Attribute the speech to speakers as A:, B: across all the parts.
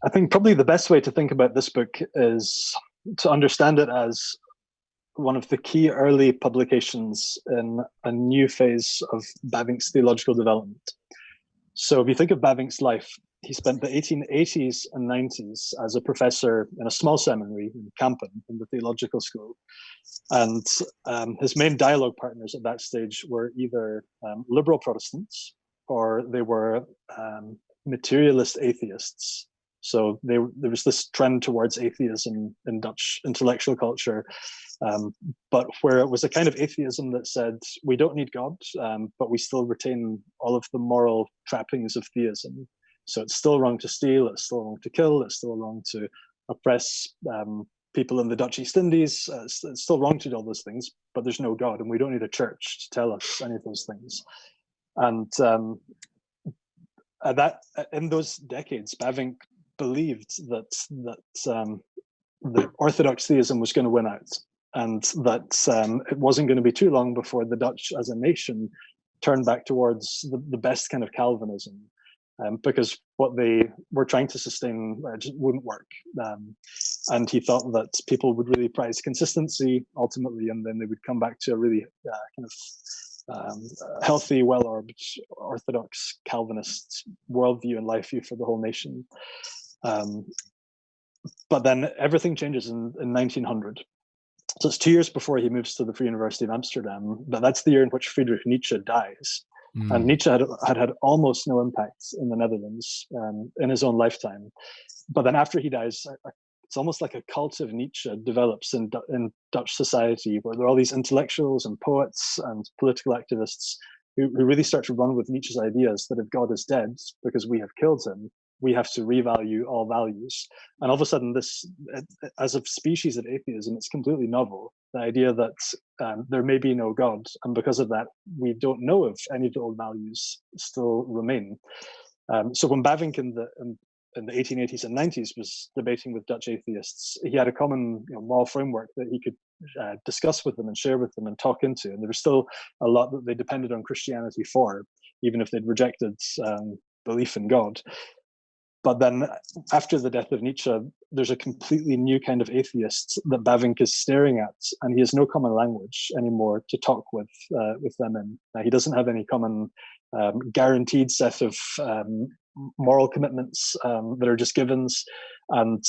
A: I think probably the best way to think about this book is to understand it as one of the key early publications in a new phase of Bavinck's theological development. So if you think of Bavinck's life, he spent the 1880s and 90s as a professor in a small seminary in Kampen, in the theological school. And his main dialogue partners at that stage were either liberal Protestants or they were materialist atheists. So there was this trend towards atheism in Dutch intellectual culture, but where it was a kind of atheism that said, we don't need God, but we still retain all of the moral trappings of theism. So it's still wrong to steal, it's still wrong to kill, it's still wrong to oppress people in the Dutch East Indies. It's still wrong to do all those things, but there's no God, and we don't need a church to tell us any of those things. And in those decades, Bavinck believed that the Orthodox theism was going to win out, and that it wasn't going to be too long before the Dutch as a nation turned back towards the best kind of Calvinism, because what they were trying to sustain just wouldn't work. And he thought that people would really prize consistency ultimately, and then they would come back to a really kind of healthy, well-orbed, Orthodox Calvinist worldview and life view for the whole nation. But then everything changes in 1900. So it's 2 years before he moves to the Free University of Amsterdam, but that's the year in which Friedrich Nietzsche dies. And Nietzsche had almost no impact in the Netherlands in his own lifetime. But then after he dies, it's almost like a cult of Nietzsche develops in Dutch society, where there are all these intellectuals and poets and political activists who really start to run with Nietzsche's ideas that if God is dead because we have killed him, we have to revalue all values. And all of a sudden, this, as a species of atheism, it's completely novel. The idea that there may be no God, and because of that, we don't know if any of the old values still remain. So when Bavinck in the 1880s and 90s was debating with Dutch atheists, he had a common moral framework that he could discuss with them and share with them and talk into. And there was still a lot that they depended on Christianity for, even if they'd rejected belief in God. But then after the death of Nietzsche, there's a completely new kind of atheist that Bavinck is staring at, and he has no common language anymore to talk with them in. He doesn't have any common guaranteed set of moral commitments that are just givens. And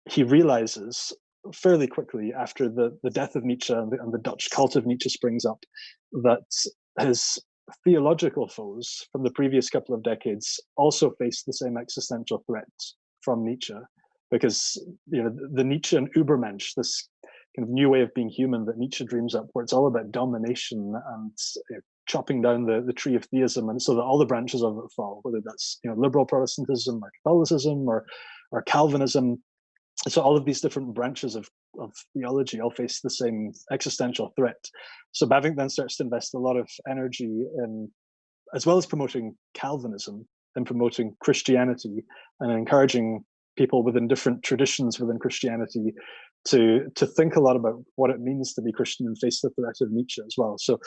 A: he realizes fairly quickly after the death of Nietzsche and the Dutch cult of Nietzsche springs up, that his theological foes from the previous couple of decades also face the same existential threat from Nietzsche, because the Nietzschean Übermensch, this kind of new way of being human that Nietzsche dreams up, where it's all about domination and chopping down the tree of theism, and so that all the branches of it fall, whether that's liberal Protestantism or Catholicism or Calvinism. So all of these different branches of theology all face the same existential threat. So Bavinck then starts to invest a lot of energy in, as well as promoting Calvinism, and promoting Christianity and encouraging people within different traditions within Christianity to think a lot about what it means to be Christian and face the threat of Nietzsche as well. So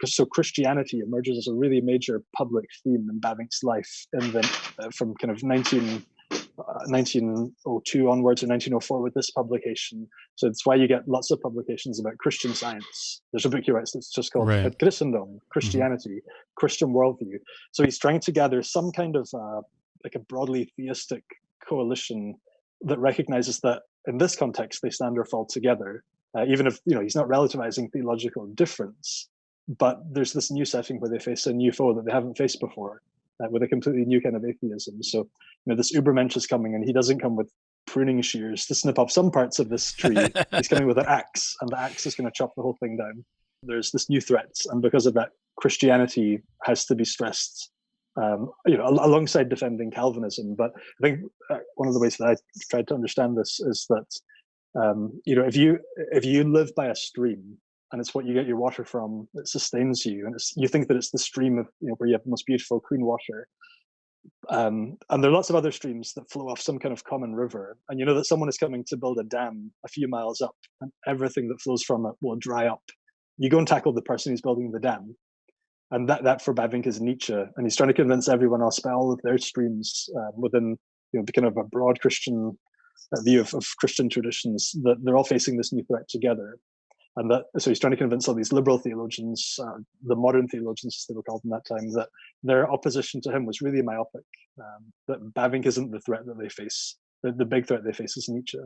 A: so Christianity emerges as a really major public theme in Bavinck's life from kind of 1902 onwards, or 1904 with this publication. So it's why you get lots of publications about Christian Science. There's a book he writes that's just called Christendom, Christianity, Christian Worldview. So he's trying to gather some kind of like a broadly theistic coalition that recognizes that in this context they stand or fall together, even if he's not relativizing theological difference, but there's this new setting where they face a new foe that they haven't faced before, with a completely new kind of atheism. So this Übermensch is coming, and he doesn't come with pruning shears to snip off some parts of this tree. He's coming with an axe, and the axe is going to chop the whole thing down. There's this new threat, and because of that, Christianity has to be stressed alongside defending Calvinism. But I think one of the ways that I tried to understand this is that if you live by a stream and it's what you get your water from, it sustains you, and you think that it's the stream of where you have the most beautiful clean water, and there are lots of other streams that flow off some kind of common river, and you know that someone is coming to build a dam a few miles up, and everything that flows from it will dry up. You go and tackle the person who's building the dam. And that for Bavinck is Nietzsche, and he's trying to convince everyone else by all of their streams within the kind of a broad Christian view of Christian traditions, that they're all facing this new threat together. And so he's trying to convince all these liberal theologians, the modern theologians as they were called in that time, that their opposition to him was really myopic, that Bavinck isn't the threat that they face. The big threat they face is Nietzsche.